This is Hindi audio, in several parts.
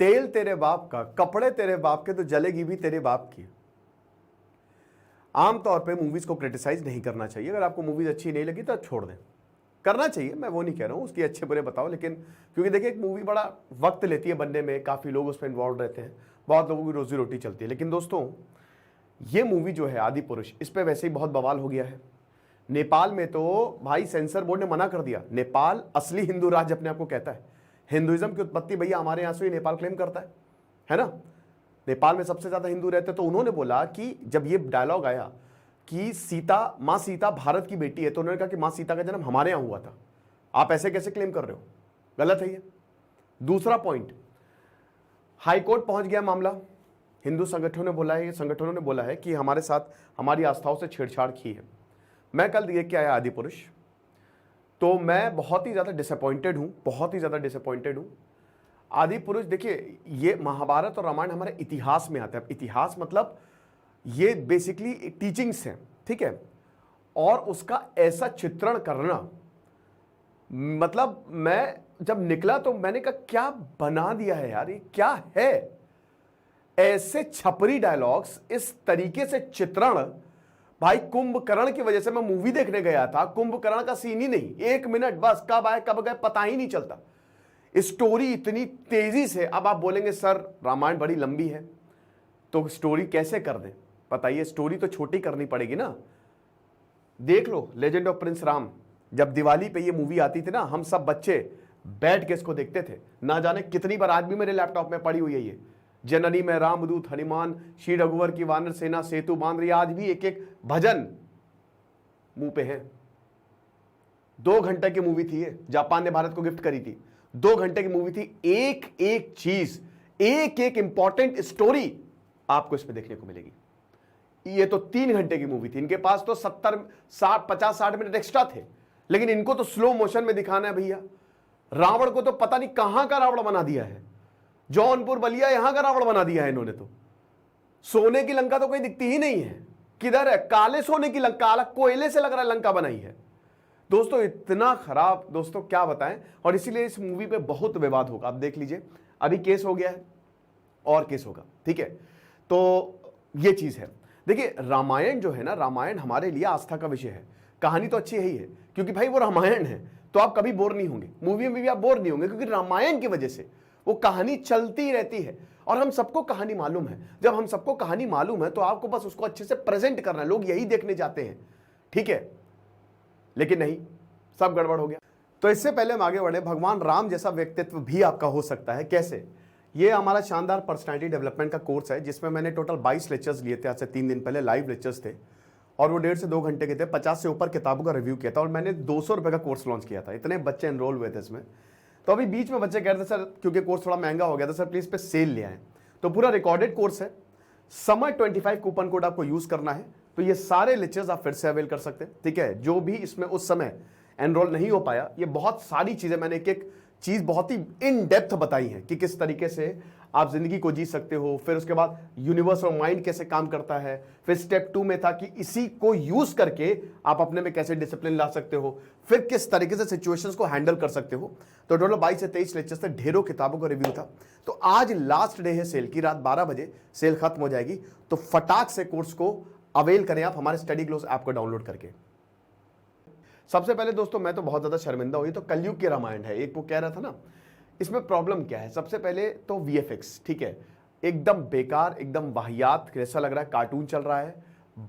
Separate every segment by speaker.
Speaker 1: तेल तेरे बाप का, कपड़े तेरे बाप के, तो जलेगी भी तेरे बाप की। आमतौर पे मूवीज को क्रिटिसाइज नहीं करना चाहिए। अगर आपको मूवीज अच्छी नहीं लगी तो छोड़ दें। करना चाहिए, मैं वो नहीं कह रहा हूं उसकी अच्छे बुरे बताओ, लेकिन क्योंकि देखिए एक मूवी बड़ा वक्त लेती है बनने में, काफी लोग उसमें इन्वॉल्व रहते हैं, बहुत लोगों की रोजी रोटी चलती है। लेकिन दोस्तों ये मूवी जो है आदि पुरुष, इस पे वैसे ही बहुत बवाल हो गया है। नेपाल में तो भाई सेंसर बोर्ड ने मना कर दिया। नेपाल असली हिंदू राज्य अपने आप को कहता है। हिंदुइज्म की उत्पत्ति भैया हमारे यहां से ही नेपाल क्लेम करता है ना। नेपाल में सबसे ज्यादा हिंदू रहते, तो उन्होंने बोला कि जब ये डायलॉग आया कि सीता, मां सीता भारत की बेटी है, तो उन्होंने कहा कि मां सीता का जन्म हमारे यहां हुआ था। आप ऐसे कैसे क्लेम कर रहे हो, गलत है ये। दूसरा पॉइंट, हाईकोर्ट पहुंच गया मामला। हिंदू संगठनों ने बोला है कि हमारे साथ हमारी आस्थाओं से छेड़छाड़ की है। मैं कल देख के आया आदि पुरुष, तो मैं बहुत ही ज्यादा डिसअपॉइंटेड हूं, आदि पुरुष। देखिए ये महाभारत और रामायण हमारे इतिहास में आता है। इतिहास मतलब ये बेसिकली टीचिंग्स हैं, ठीक है, और उसका ऐसा चित्रण करना, मतलब मैं जब निकला तो मैंने कहा क्या बना दिया है यार, ये क्या है। ऐसे छपरी डायलॉग्स, इस तरीके से चित्रण। भाई कुंभकर्ण की वजह से मैं मूवी देखने गया था, कुंभकर्ण का सीन ही नहीं, 1 मिनट बस, कब आए कब गए पता ही नहीं चलता। स्टोरी इतनी तेजी से, अब आप बोलेंगे सर रामायण बड़ी लंबी है तो स्टोरी कैसे कर दें, बताइए, स्टोरी तो छोटी करनी पड़ेगी ना। देख लो लेजेंड ऑफ प्रिंस राम, जब दिवाली पे ये मूवी आती थी ना, हम सब बच्चे बैठ के इसको देखते थे। ना जाने कितनी बार, आज भी मेरे लैपटॉप में पड़ी हुई है ये, जननी में रामदूत हनुमान, श्री रघुवर की वानर सेना सेतु बांध रही, आज भी एक एक भजन मुंह पे है। 2 घंटे की मूवी थी ये, जापान ने भारत को गिफ्ट करी थी। 2 घंटे की मूवी थी, एक एक चीज, एक एक इंपॉर्टेंट स्टोरी आपको इसमें देखने को मिलेगी। ये तो 3 घंटे की मूवी थी, इनके पास तो 70 60 50 60 मिनट एक्स्ट्रा थे, लेकिन इनको तो स्लो मोशन में दिखाना है भैया। रावण को तो पता नहीं कहां का रावण बना दिया है, जौनपुर बलिया यहां का रावण बना दिया है इन्होंने तो। सोने की लंका तो कोई दिखती ही नहीं है, किधर है, काले सोने की लंका, काला कोयले से लग रहा है लंका बनाई है। दोस्तों इतना खराब, दोस्तों क्या बताएं। और इसीलिए इस मूवी पे बहुत विवाद होगा, आप देख लीजिए, अभी केस हो गया है और केस होगा, ठीक है। तो ये चीज है। देखिए रामायण जो है ना, रामायण हमारे लिए आस्था का विषय है। कहानी तो अच्छी ही है, क्योंकि भाई वो रामायण है, तो आप कभी बोर नहीं होंगे, मूवी में भी आप बोर नहीं होंगे, क्योंकि रामायण की वजह से वो कहानी चलती रहती है। और हम सबको कहानी मालूम है, जब हम सबको कहानी मालूम है तो आपको बस उसको अच्छे से प्रेजेंट करना है, लोग यही देखने जाते हैं, ठीक है। लेकिन नहीं, सब गड़बड़ हो गया। तो इससे पहले हम आगे बढ़े, भगवान राम जैसा व्यक्तित्व भी आपका हो सकता है, कैसे? ये हमारा शानदार पर्सनालिटी डेवलपमेंट का कोर्स है, जिसमें मैंने टोटल 22 लेक्चर्स लिए थे, आज से 3 दिन पहले लाइव लेक्चर्स थे, और वो 1.5 से 2 घंटे के थे। 50 से ऊपर किताबों का रिव्यू किया था, और मैंने 200 रुपए का कोर्स लॉन्च किया था। इतने बच्चे एनरोल हुए थे इसमें। तो अभी बीच में बच्चे कह रहे थे सर, क्योंकि कोर्स थोड़ा महंगा हो गया था, सर प्लीज पे सेल ले आए। तो पूरा रिकॉर्डेड कोर्स है, समर 25 कूपन कोड आपको यूज करना है, तो ये सारे लेक्चर्स आप फिर से अवेल कर सकते हैं, ठीक है। जो भी इसमें उस समय एनरोल नहीं हो पाया, ये बहुत सारी चीजें मैंने एक एक चीज बहुत ही इन डेप्थ बताई है कि किस तरीके से आप जिंदगी को जी सकते हो। फिर उसके बाद यूनिवर्स और माइंड कैसे काम करता है। फिर स्टेप 2 में था कि इसी को यूज करके आप अपने में कैसे डिसिप्लिन ला सकते हो, फिर किस तरीके से सिचुएशंस को हैंडल कर सकते हो। तो टोटल 22 से 23 लेक्चर्स से ढेरों किताबों का रिव्यू था। तो आज लास्ट डे है सेल की, रात 12 बजे सेल खत्म हो जाएगी। तो फटाक से कोर्स को अवेल करें आप हमारे स्टडी ग्लोस ऐप को डाउनलोड करके। सबसे पहले दोस्तों मैं तो बहुत ज्यादा शर्मिंदा हुई, तो कलयुग की रामायण है, एक वो कह रहा था ना, इसमें प्रॉब्लम क्या है। सबसे पहले तो वीएफएक्स, ठीक है, एकदम बेकार, एकदम वाहियात, कैसा लग रहा है कार्टून चल रहा है।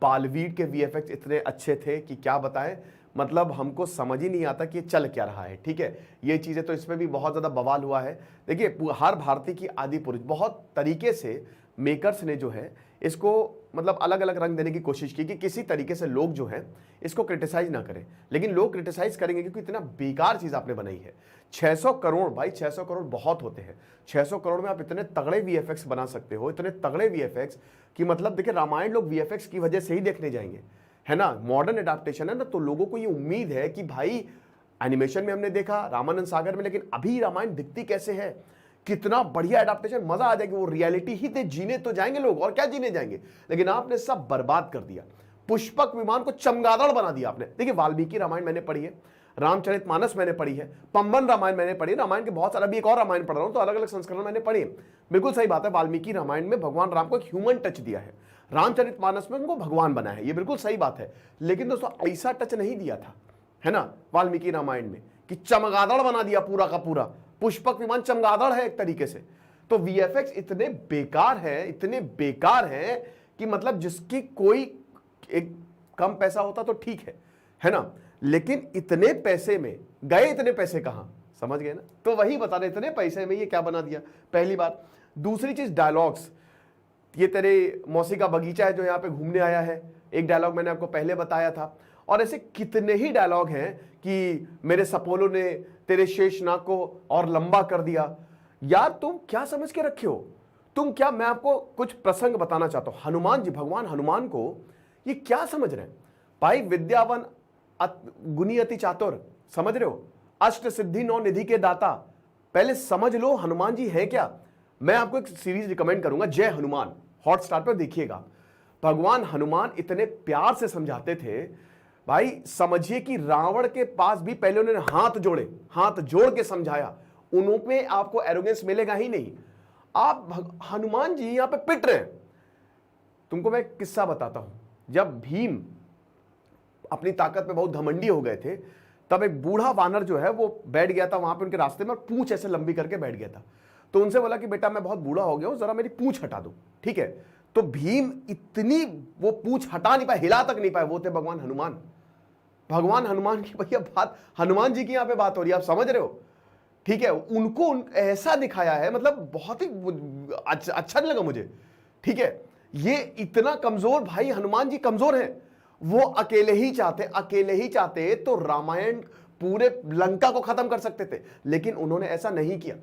Speaker 1: बालवीर के वीएफएक्स इतने अच्छे थे कि क्या बताएं, मतलब हमको समझ ही नहीं आता कि ये चल क्या रहा है, ठीक है। ये चीजें तो इसमें भी बहुत ज्यादा बवाल हुआ है। देखिए हर भारतीय की आदि पुरुष, बहुत तरीके से मेकर्स ने जो है इसको मतलब अलग अलग रंग देने की कोशिश की कि किसी तरीके से लोग जो है इसको क्रिटिसाइज ना करें, लेकिन लोग क्रिटिसाइज करेंगे क्योंकि इतना बेकार चीज आपने बनाई है। 600 करोड़ भाई, 600 करोड़ बहुत होते हैं। 600 करोड़ में आप इतने तगड़े वीएफएक्स बना सकते हो, इतने तगड़े वीएफएक्स कि मतलब देखिए रामायण लोग वीएफएक्स की वजह से ही देखने जाएंगे, है ना। मॉडर्न एडाप्टेशन है ना, तो लोगों को ये उम्मीद है कि भाई एनिमेशन में हमने देखा, रामानंद सागर में, लेकिन अभी रामायण दिखती कैसे है, कितना बढ़िया एडाप्टेशन, मजा आ जाएगी। वो रियलिटी ही थे, जीने तो जाएंगे लोग, और क्या जीने जाएंगे। लेकिन आपने सब बर्बाद कर दिया, पुष्पक विमान को चमगादड़ बना दिया आपने। देखिए वाल्मीकि रामायण मैंने पढ़ी है, रामचरितमानस मैंने पढ़ी है, पंबन रामायण मैंने पढ़ी, रामायण के बहुत सारे, अभी एक और रामायण पढ़ रहा हूं तो अलग अलग संस्करण मैंने पढ़े। बिल्कुल सही बात है, वाल्मीकि रामायण में भगवान राम को एक ह्यूमन टच दिया है, रामचरितमानस में उनको भगवान बनाया है, ये बिल्कुल सही बात है। लेकिन दोस्तों ऐसा टच नहीं दिया था, है ना, वाल्मीकि रामायण में कि चमगादड़ बना दिया पूरा का पूरा, पुष्पक विमान चमगादड़ है एक तरीके से। तो वीएफएक्स इतने बेकार है, इतने बेकार है कि मतलब जिसकी कोई एक कम पैसा होता तो ठीक है ना, लेकिन इतने पैसे में गए, इतने पैसे कहां, समझ गए ना। तो वही बता रहे, इतने पैसे में ये क्या बना दिया, पहली बात। दूसरी चीज डायलॉग्स, ये तेरे मौसी का बगीचा है जो यहाँ पे घूमने आया है, एक डायलॉग मैंने आपको पहले बताया था। और ऐसे कितने ही डायलॉग हैं कि मेरे सपोलो ने तेरे शेषनाग को और लंबा कर दिया। यार तुम क्या समझ के रखे हो, तुम क्या, मैं आपको कुछ प्रसंग बताना चाहता हूं। हनुमान जी, भगवान हनुमान को ये क्या समझ रहे हैं भाई, विद्यावन गुणी अति चातुर, समझ रहे हो, अष्ट सिद्धि नौ निधि के दाता। पहले समझ लो हनुमान जी है क्या। मैं आपको एक सीरीज रिकमेंड करूंगा, जय हनुमान, हॉटस्टार पर देखिएगा। भगवान हनुमान इतने प्यार से समझाते थे भाई, समझिए कि रावण के पास भी पहले उन्होंने हाथ जोड़े, हाथ जोड़ के समझाया, उनमें आपको एरोगेंस मिलेगा ही नहीं। आप हनुमान जी यहां पे पिट रहे हैं। तुमको मैं एक किस्सा बताता हूं, जब भीम अपनी ताकत में बहुत घमंडी हो गए थे, तब एक बूढ़ा वानर जो है वो बैठ गया था वहां पे उनके रास्ते में, और पूंछ ऐसे लंबी करके बैठ गया था। तो उनसे बोला कि बेटा मैं बहुत बूढ़ा हो गया हूं, जरा मेरी पूंछ हटा दो, ठीक है। तो भीम इतनी वो पूंछ हटा नहीं पाए, हिला तक नहीं पाए, वो थे भगवान हनुमान। भगवान हनुमान की भैया बात, हनुमान जी की यहां पे बात हो रही है, आप समझ रहे हो, ठीक है। उनको ऐसा दिखाया है, मतलब बहुत ही अच्छा नहीं लगा मुझे, ठीक है। ये इतना कमजोर, भाई हनुमान जी कमजोर हैं, वो अकेले ही चाहते तो रामायण पूरे लंका को खत्म कर सकते थे, लेकिन उन्होंने ऐसा नहीं किया।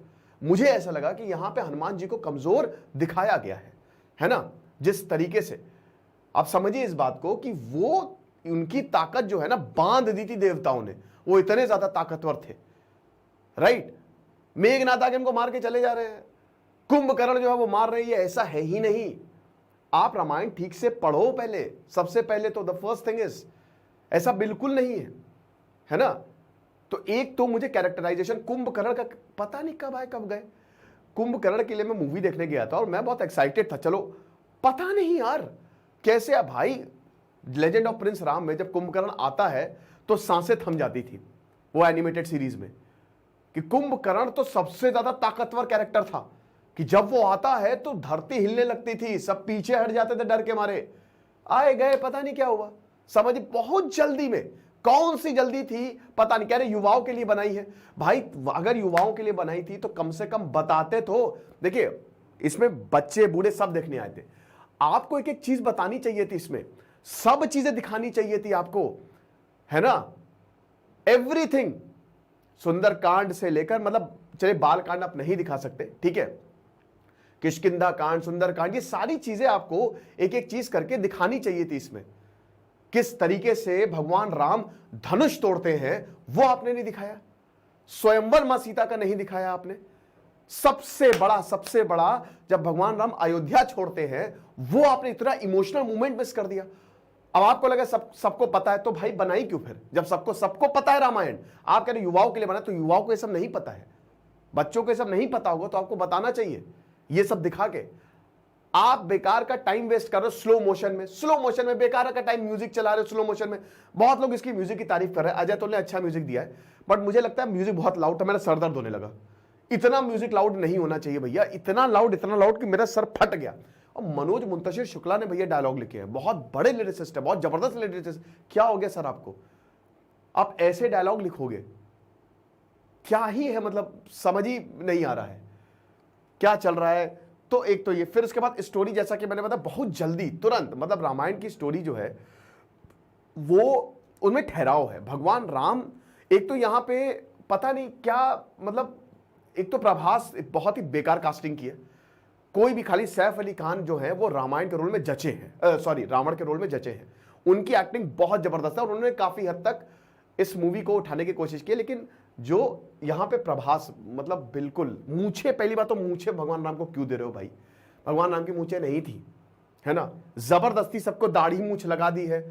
Speaker 1: मुझे ऐसा लगा कि यहां पे हनुमान जी को कमजोर दिखाया गया है ना, जिस तरीके से। आप समझिए इस बात को कि वो उनकी ताकत जो है ना बांध दी थी देवताओं ने, वो इतने ज्यादा ताकतवर थे, राइट। मेघनाथ आके उनको मार के चले जा रहे हैं, कुंभकर्ण जो है वो मार रही है, ऐसा है ही नहीं। आप रामायण ठीक से पढ़ो पहले, सबसे पहले तो द फर्स्ट थिंग इज, ऐसा बिल्कुल नहीं है ना। तो एक तो मुझे कैरेक्टराइजेशन कुंभकर्ण का पता नहीं कब आए कब गए। कुंभकर्ण के लिए मैं मूवी देखने गया था और मैं बहुत एक्साइटेड था, चलो पता नहीं यार कैसे है भाई। लेजेंड ऑफ प्रिंस राम में जब कुंभकर्ण आता है तो सांसें थम जाती थी वो एनिमेटेड सीरीज में, कि कुंभकर्ण तो सबसे ज्यादा ताकतवर कैरेक्टर था, कि जब वो आता है तो धरती हिलने लगती थी, सब पीछे हट जाते थे डर के मारे। आए गए पता नहीं क्या हुआ, समझ, बहुत जल्दी में, कौन सी जल्दी थी पता नहीं, कह रहे युवाओं के लिए बनाई है। भाई अगर युवाओं के लिए बनाई थी तो कम से कम बताते तो। देखिए इसमें बच्चे बूढ़े सब देखने आए थे, आपको एक एक चीज बतानी चाहिए थी, इसमें सब चीजें दिखानी चाहिए थी आपको, है ना, एवरीथिंग। सुंदरकांड से लेकर, मतलब चलिए बाल कांड आप नहीं दिखा सकते, ठीक है, किष्किंधा कांड, सुंदरकांड, ये सारी चीजें आपको एक एक चीज करके दिखानी चाहिए थी इसमें। किस तरीके से भगवान राम धनुष तोड़ते हैं वो आपने नहीं दिखाया, स्वयंवर मां सीता का नहीं दिखाया आपने। सबसे बड़ा जब भगवान राम अयोध्या छोड़ते हैं वो आपने इतना इमोशनल मूवमेंट मिस कर दिया। अब आपको लगा सबको पता है तो भाई बनाई क्यों फिर, जब सबको पता है रामायण। आप कह रहे युवाओं के लिए बना, तो युवाओं को ये सब नहीं पता है, बच्चों को ये सब नहीं पता होगा, तो आपको बताना चाहिए ये सब दिखा के। आप बेकार का टाइम वेस्ट कर रहे हो स्लो मोशन में बेकार का टाइम म्यूजिक चला रहे हो स्लो मोशन में। बहुत लोग इसकी म्यूजिक की तारीफ कर रहे हैं, अजय तो ने अच्छा म्यूजिक दिया है, बट मुझे लगता है म्यूजिक बहुत लाउड था, मेरा सर दर्द होने लगा। इतना म्यूजिक लाउड नहीं होना चाहिए भैया, इतना लाउड कि मेरा सर फट गया। और मनोज मुंतशिर शुक्ला ने भैया डायलॉग लिखे हैं, बहुत बड़े लिरिसिस्ट है, बहुत जबरदस्त लिरिसिस्ट। क्या हो गया सर आपको, आप ऐसे डायलॉग लिखोगे, क्या ही है, मतलब समझ ही नहीं आ रहा है क्या चल रहा है। तो एक तो ये, फिर उसके बाद स्टोरी, जैसा कि मैंने बताया बहुत जल्दी तुरंत, मतलब रामायण की स्टोरी जो है वो उनमें ठहराव है। भगवान राम एक तो यहां पे पता नहीं क्या, मतलब एक तो प्रभास बहुत ही बेकार कास्टिंग की है, कोई भी, खाली सैफ अली खान जो है वो रामायण के रोल में जचे हैं, सॉरी रावण के रोल में जचे हैं, उनकी एक्टिंग बहुत जबरदस्त है और उन्होंने काफी हद तक इस मूवी को उठाने की कोशिश की। लेकिन जो यहां पे प्रभास, मतलब बिल्कुल मूछे, पहली बात तो मूछे भगवान राम को क्यों दे रहे हो भाई, भगवान राम की मूछे नहीं थी, है ना, जबरदस्ती सबको दाढ़ी मूछ लगा दी है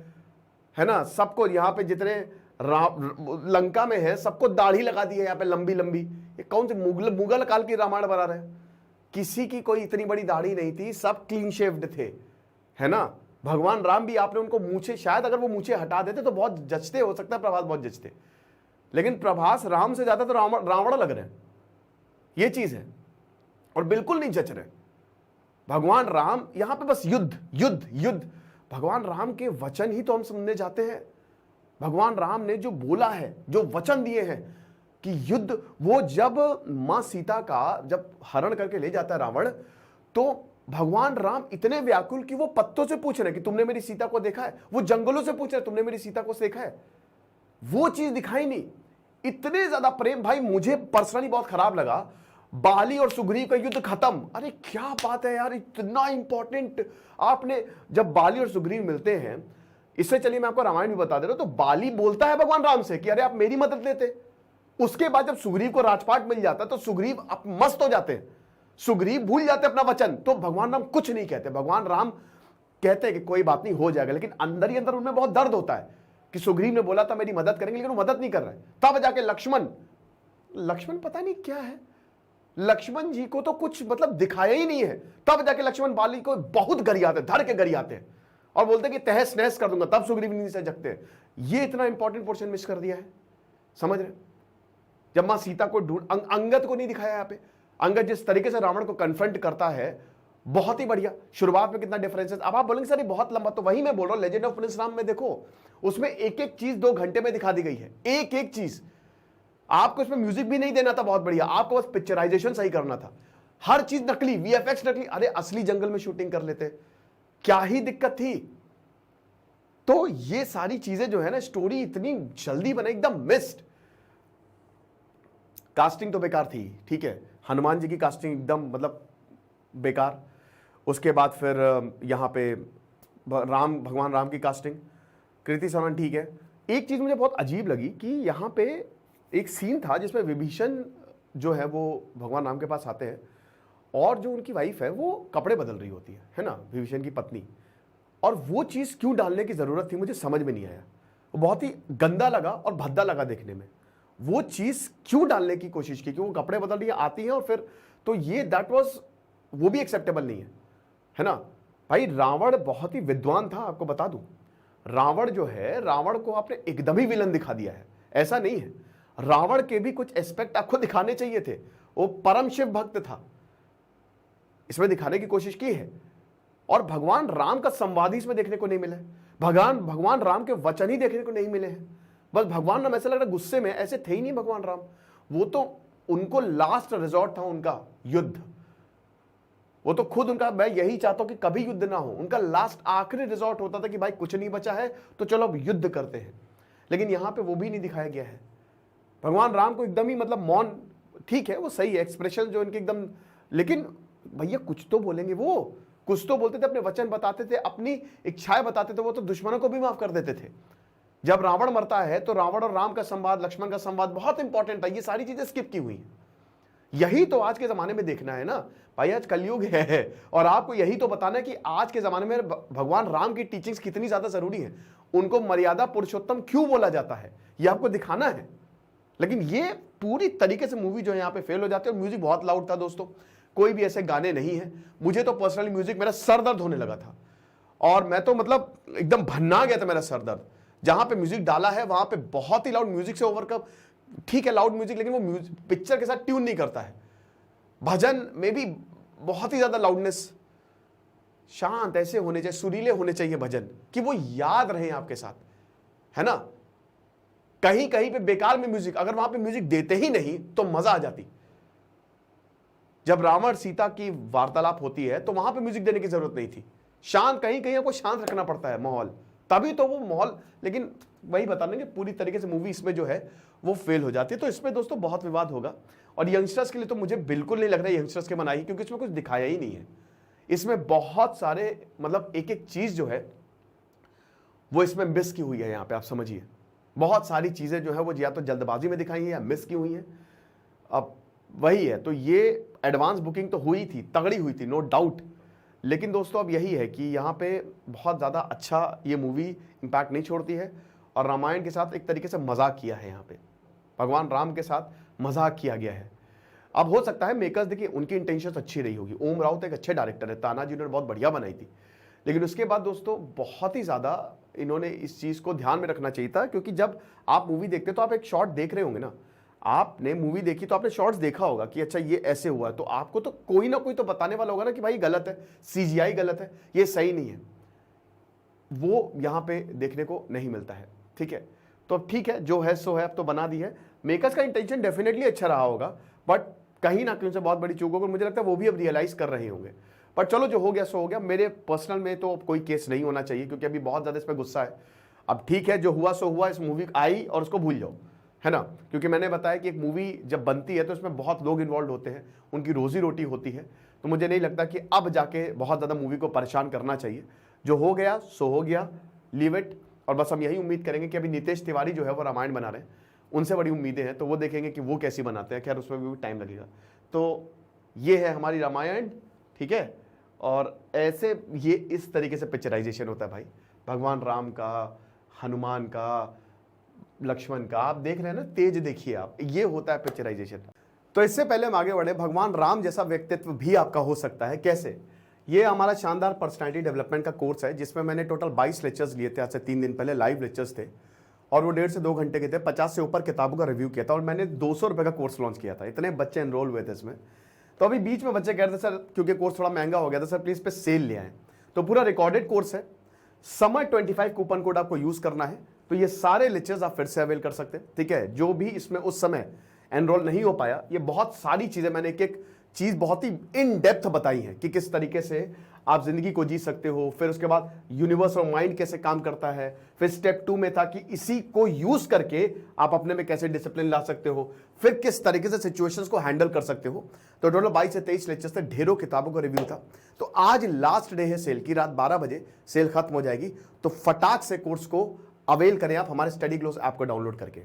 Speaker 1: ना, सबको यहाँ पे जितने लंका में है, सबको दाढ़ी लगा दी है यहाँ पे लंबी लंबी। ये कौन से मुगल काल की रामायण बना रहे हैं? किसी की कोई इतनी बड़ी दाढ़ी नहीं थी, सब क्लीन शेव्ड थे, है ना। भगवान राम भी आपने उनको मूछे, शायद अगर वो मूछे हटा देते तो बहुत जचते, हो सकता है प्रभास बहुत जचते, लेकिन प्रभास राम से ज्यादा तो रावण लग रहे हैं, ये चीज है, और बिल्कुल नहीं जच रहे। भगवान राम यहां पे बस युद्ध युद्ध युद्ध, भगवान राम के वचन ही तो हम सुनने जाते हैं। भगवान राम ने जो बोला है, जो वचन दिए हैं कि युद्ध, वो जब मां सीता का जब हरण करके ले जाता है रावण, तो भगवान राम इतने व्याकुल कि वो पत्तों से पूछ रहे कि तुमने मेरी सीता को देखा है, वो जंगलों से पूछ रहे तुमने मेरी सीता को देखा है, वो चीज दिखाई नहीं। इतने ज्यादा प्रेम, भाई मुझे पर्सनली बहुत खराब लगा बाली और सुग्रीव का युद्ध खत्म। अरे क्या बात है यार, इतना इंपॉर्टेंट। आपने जब बाली और सुग्रीव मिलते हैं, इससे चलिए मैं आपको रामायण भी बता दे रहा हूं, तो बाली बोलता है भगवान राम से कि अरे आप मेरी मदद लेते। उसके बाद जब सुग्रीव को राजपाट मिल जाता है तो सुग्रीव आप मस्त हो जाते हैं, सुग्रीव भूल जाते अपना वचन, तो भगवान राम कुछ नहीं कहते। भगवान राम कहते हैं कि कोई बात नहीं, हो जाएगा, लेकिन अंदर ही अंदर उनमें बहुत दर्द होता है कि सुग्रीव ने बोला था मेरी मदद करेंगे, लेकिन वो मदद नहीं कर रहे। तब जाके लक्ष्मण पता नहीं क्या है, लक्ष्मण जी को तो कुछ मतलब दिखाया ही नहीं है। तब जाके लक्ष्मण बाली को बहुत गरियाते, धर के गरियाते हैं और बोलते हैं कि तहस नहस कर दूंगा, तब सुग्रीव नींद से जगते हैं। ये इतना इंपॉर्टेंट पोर्शन मिस कर दिया है, समझ रहे। जब मां सीता को अंगद को नहीं दिखाया यहाँ पे, अंगद जिस तरीके से रावण को कन्फ्रंट करता है, बहुत ही बढ़िया। शुरुआत में कितना डिफरेंसेस, अब आप बोलेंगे सर ये बहुत लंबा, तो वही मैं बोल रहा हूं, लेजेंड ऑफ प्रिंस राम में देखो, उसमें एक एक चीज 2 घंटे में दिखा दी गई है, एक एक चीज। आपको इसमें म्यूजिक भी नहीं देना था बहुत बढ़िया, आपको बस पिक्चराइजेशन सही करना था। हर चीज नकली, वीएफएक्स नकली, अरे असली जंगल में शूटिंग कर लेते, क्या ही दिक्कत थी। तो ये सारी चीजें जो है ना, स्टोरी इतनी जल्दी बने, एकदम मिस्ड। कास्टिंग तो बेकार थी, ठीक है, हनुमान जी की कास्टिंग एकदम मतलब बेकार। उसके बाद फिर यहां पे भगवान राम की कास्टिंग, कृति सनन ठीक है। एक चीज मुझे बहुत अजीब लगी कि यहां पे एक सीन था जिसमें विभीषण जो है वो भगवान राम के पास आते हैं और जो उनकी वाइफ है वो कपड़े बदल रही होती है ना, विभीषण की पत्नी, और वो चीज क्यों डालने की जरूरत थी मुझे समझ में नहीं आया। वो बहुत ही गंदा लगा और भद्दा लगा देखने में। वो चीज क्यों डालने की कोशिश की कि वो कपड़े बदल रही आती है और फिर, तो ये दैट वाज, वो भी एक्सेप्टेबल नहीं है ना। भाई रावण बहुत ही विद्वान था, आपको बता दूं, रावण जो है, रावण को आपने एकदम ही विलन दिखा दिया है, ऐसा नहीं है। रावण के भी कुछ एस्पेक्ट आपको दिखाने चाहिए थे। वो परम शिव भक्त था, इसमें दिखाने की कोशिश की है। और भगवान राम का संवाद ही इसमें देखने को नहीं मिला है, भगवान राम के वचन ही देखने को नहीं मिले हैं। बस भगवान राम ऐसा लग रहा है गुस्से में, ऐसे थे ही नहीं भगवान राम। वो तो उनको लास्ट रिजॉर्ट था उनका युद्ध, वो तो खुद उनका, मैं यही चाहता हूं कि कभी युद्ध ना हो, उनका लास्ट आखिरी रिजॉर्ट होता था कि भाई कुछ नहीं बचा है तो चलो अब युद्ध करते हैं। लेकिन यहां पे वो भी नहीं दिखाया गया है। भगवान राम को एकदम ही मतलब मौन, ठीक है वो सही है, एक्सप्रेशन जो इनके एकदम, लेकिन भैया कुछ तो बोलेंगे, वो कुछ तो बोलते थे, अपने वचन बताते थे, अपनी इच्छाएं बताते थे। वो तो दुश्मनों को भी माफ कर देते थे। जब रावण मरता है तो रावण और राम का संवाद, लक्ष्मण का संवाद बहुत इंपॉर्टेंट था, ये सारी चीजें स्किप की हुई हैं। यही तो आज के जमाने में देखना है ना भाई, आज कलयुग है और आपको यही तो बताना है कि आज के जमाने में भगवान राम की टीचिंग्स कितनी ज्यादा जरूरी है, उनको मर्यादा पुरुषोत्तम क्यों बोला जाता है, ये आपको दिखाना है। लेकिन ये पूरी तरीके से मूवी जो है यहाँ पे फेल हो जाती है। और म्यूजिक बहुत लाउड था दोस्तों, कोई भी ऐसे गाने नहीं है। मुझे तो पर्सनली म्यूजिक, मेरा सर दर्द होने लगा था और मैं तो मतलब एकदम भन्ना गया था मेरा सर दर्द। जहां पे म्यूजिक डाला है वहां पे बहुत ही लाउड म्यूजिक से ओवरकम, ठीक है लाउड म्यूजिक, लेकिन वो म्यूजिक पिक्चर के साथ ट्यून नहीं करता है। भजन में भी बहुत ही ज्यादा लाउडनेस, शांत ऐसे होने चाहिए, सुरीले होने चाहिए भजन कि वो याद रहे आपके साथ, है ना। कहीं कहीं पे बेकार में म्यूजिक, अगर वहां पे म्यूजिक देते ही नहीं तो मजा आ जाती। जब रावण सीता की वार्तालाप होती है तो वहां पे म्यूजिक देने की जरूरत नहीं थी, शांत, कहीं कहीं आपको शांत रखना पड़ता है माहौल, तभी तो वो माहौल। लेकिन वही बता देंगे पूरी तरीके से मूवी इसमें जो है वो फेल हो जाती है। तो इसमें दोस्तों बहुत विवाद होगा और यंगस्टर्स के लिए तो मुझे बिल्कुल नहीं लग रहा है यंगस्टर्स के बनाई, क्योंकि इसमें कुछ दिखाया ही नहीं है। इसमें बहुत सारे मतलब एक एक चीज जो है वो इसमें मिस की हुई है। यहाँ पे आप समझिए बहुत सारी चीजें जो है वो या तो जल्दबाजी में दिखाई है या मिस की हुई है। अब वही है, तो ये एडवांस बुकिंग तो हुई थी, तगड़ी हुई थी, नो डाउट। लेकिन दोस्तों अब यही है कि यहाँ पे बहुत ज़्यादा अच्छा ये मूवी इम्पैक्ट नहीं छोड़ती है और रामायण के साथ एक तरीके से मजाक किया है। यहाँ पे भगवान राम के साथ मजाक किया गया है। अब हो सकता है मेकर्स, देखिए उनकी इंटेंशन अच्छी रही होगी, ओम राउत एक अच्छे डायरेक्टर है, तानाजी उन्होंने बहुत बढ़िया बनाई थी, लेकिन उसके बाद दोस्तों बहुत ही ज़्यादा इन्होंने इस चीज़ को ध्यान में रखना चाहिए था, क्योंकि जब आप मूवी देखते तो आप एक शॉट देख रहे होंगे ना, आपने मूवी देखी तो आपने शॉट्स देखा होगा कि अच्छा ये ऐसे हुआ है, तो आपको तो कोई ना कोई तो बताने वाला होगा ना कि भाई गलत है, सीजीआई गलत है, ये सही नहीं है। वो यहाँ पे देखने को नहीं मिलता है। ठीक है, तो अब ठीक है, जो है सो है, अब तो बना दी है। मेकर्स का इंटेंशन डेफिनेटली अच्छा रहा होगा, बट कहीं ना कहीं उनसे बहुत बड़ी चूक होगी, मुझे लगता है वो भी अब रियलाइज कर रहे होंगे। पर चलो, जो हो गया सो हो गया। मेरे पर्सनल में तो कोई केस नहीं होना चाहिए, क्योंकि अभी बहुत ज़्यादा इस पर गुस्सा है। अब ठीक है, जो हुआ सो हुआ, इस मूवी आई और उसको भूल जाओ, है ना, क्योंकि मैंने बताया कि एक मूवी जब बनती है तो इसमें बहुत लोग इन्वॉल्व होते हैं, उनकी रोजी रोटी होती है, तो मुझे नहीं लगता कि अब जाके बहुत ज़्यादा मूवी को परेशान करना चाहिए। जो हो गया सो हो गया, लीव इट। और बस हम यही उम्मीद करेंगे कि अभी नितेश तिवारी जो है वो रामायण बना रहे हैं, उनसे बड़ी उम्मीदें हैं, तो वो देखेंगे कि वो कैसी बनाते हैं। खैर उसमें भी टाइम लगेगा। तो ये है हमारी रामायण, ठीक है। और ऐसे ये इस तरीके से पिक्चराइजेशन होता है भाई, भगवान राम का, हनुमान का, लक्ष्मण का। आप देख रहे हैं ना, तेज देखिए आप, ये होता है पिक्चराइजेशन। तो इससे पहले हम आगे बढ़े, भगवान राम जैसा व्यक्तित्व भी आपका हो सकता है, कैसे? ये हमारा शानदार पर्सनालिटी डेवलपमेंट का कोर्स है, जिसमें मैंने टोटल 22 लेक्चर्स लिए थे। आज से 3 दिन पहले लाइव लेक्चर्स थे, और वो 1.5 से 2 घंटे के थे। 50 से ऊपर किताबों का रिव्यू किया था, और मैंने 200 रुपये का कोर्स लॉन्च किया था। इतने बच्चे एनरोल हुए थे इसमें। तो अभी बीच में बच्चे कह रहे थे सर, क्योंकि कोर्स थोड़ा महंगा हो गया था, सर प्लीज़ पे सेल ले आए। तो पूरा रिकॉर्डेड कोर्स है, समर 25 कूपन कोड आपको यूज़ करना है, तो ये सारे लेक्चर्स आप फिर से अवेल कर सकते हैं। ठीक है, जो भी इसमें उस समय एनरोल नहीं हो पाया, ये बहुत सारी चीज़ें मैंने एक एक चीज़ बहुत ही इन डेप्थ बताई है कि किस तरीके से आप जिंदगी को जी सकते हो। फिर उसके बाद यूनिवर्स और माइंड कैसे काम करता है। फिर स्टेप 2 में था कि इसी को यूज करके आप अपने में कैसे डिसिप्लिन ला सकते हो, फिर किस तरीके से सिचुएशंस को हैंडल कर सकते हो। तो टोटल 22 से 23 लेक्चर्स थे, ढेरों किताबों का रिव्यू था। तो आज लास्ट डे है सेल की, रात 12 बजे सेल खत्म हो जाएगी। तो फटाक से कोर्स को अवेल करें आप हमारे स्टडी ग्लोस ऐप को डाउनलोड करके।